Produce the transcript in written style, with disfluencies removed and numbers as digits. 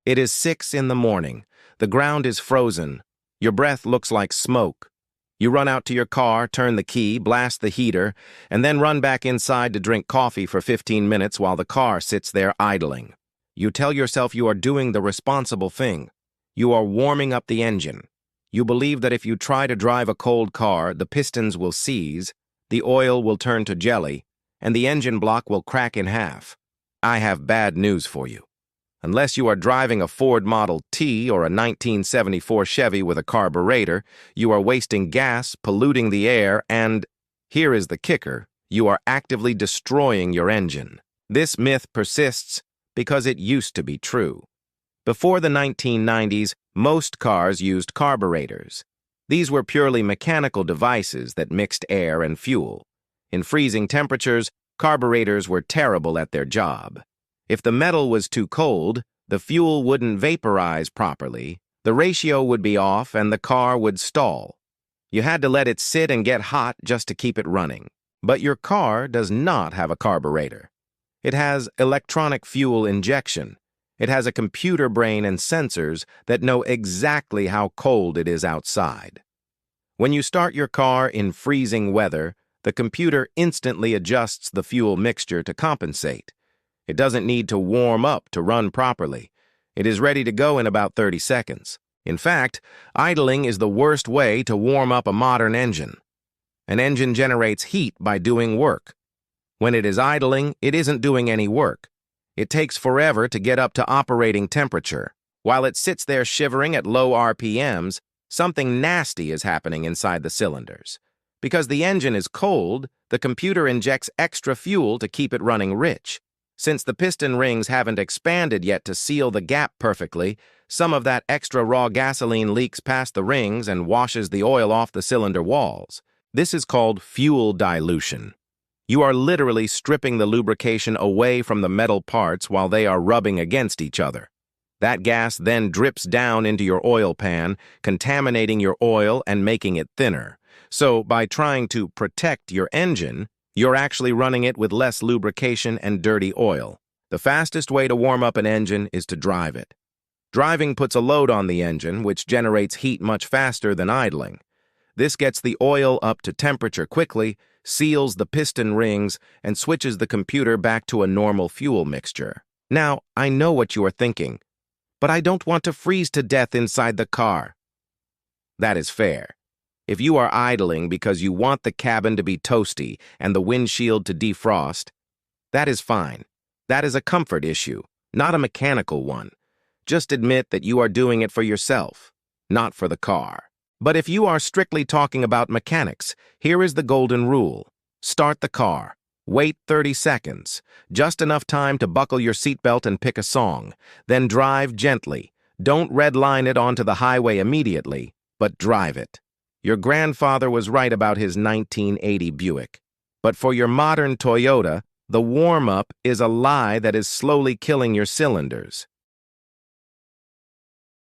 It is 6 in the morning. The ground is frozen. Your breath looks like smoke. You run out to your car, turn the key, blast the heater, and then run back inside to drink coffee for 15 minutes while the car sits there idling. You tell yourself you are doing the responsible thing. You are warming up the engine. You believe that if you try to drive a cold car, the pistons will seize, the oil will turn to jelly, and the engine block will crack in half. I have bad news for you. Unless you are driving a Ford Model T or a 1974 Chevy with a carburetor, you are wasting gas, polluting the air, and, here is the kicker, you are actively destroying your engine. This myth persists because it used to be true. Before the 1990s, most cars used carburetors. These were purely mechanical devices that mixed air and fuel. In freezing temperatures, carburetors were terrible at their job. If the metal was too cold, the fuel wouldn't vaporize properly, the ratio would be off, and the car would stall. You had to let it sit and get hot just to keep it running. But your car does not have a carburetor. It has electronic fuel injection. It has a computer brain and sensors that know exactly how cold it is outside. When you start your car in freezing weather, the computer instantly adjusts the fuel mixture to compensate. It doesn't need to warm up to run properly. It is ready to go in about 30 seconds. In fact, idling is the worst way to warm up a modern engine. An engine generates heat by doing work. When it is idling, it isn't doing any work. It takes forever to get up to operating temperature. While it sits there shivering at low RPMs, something nasty is happening inside the cylinders. Because the engine is cold, the computer injects extra fuel to keep it running rich. Since the piston rings haven't expanded yet to seal the gap perfectly, some of that extra raw gasoline leaks past the rings and washes the oil off the cylinder walls. This is called fuel dilution. You are literally stripping the lubrication away from the metal parts while they are rubbing against each other. That gas then drips down into your oil pan, contaminating your oil and making it thinner. So, by trying to protect your engine, you're actually running it with less lubrication and dirty oil. The fastest way to warm up an engine is to drive it. Driving puts a load on the engine, which generates heat much faster than idling. This gets the oil up to temperature quickly, seals the piston rings, and switches the computer back to a normal fuel mixture. Now, I know what you are thinking, but I don't want to freeze to death inside the car. That is fair. If you are idling because you want the cabin to be toasty and the windshield to defrost, that is fine. That is a comfort issue, not a mechanical one. Just admit that you are doing it for yourself, not for the car. But if you are strictly talking about mechanics, here is the golden rule. Start the car. Wait 30 seconds, just enough time to buckle your seatbelt and pick a song. Then drive gently. Don't redline it onto the highway immediately, but drive it. Your grandfather was right about his 1980 Buick. But for your modern Toyota, the warm-up is a lie that is slowly killing your cylinders.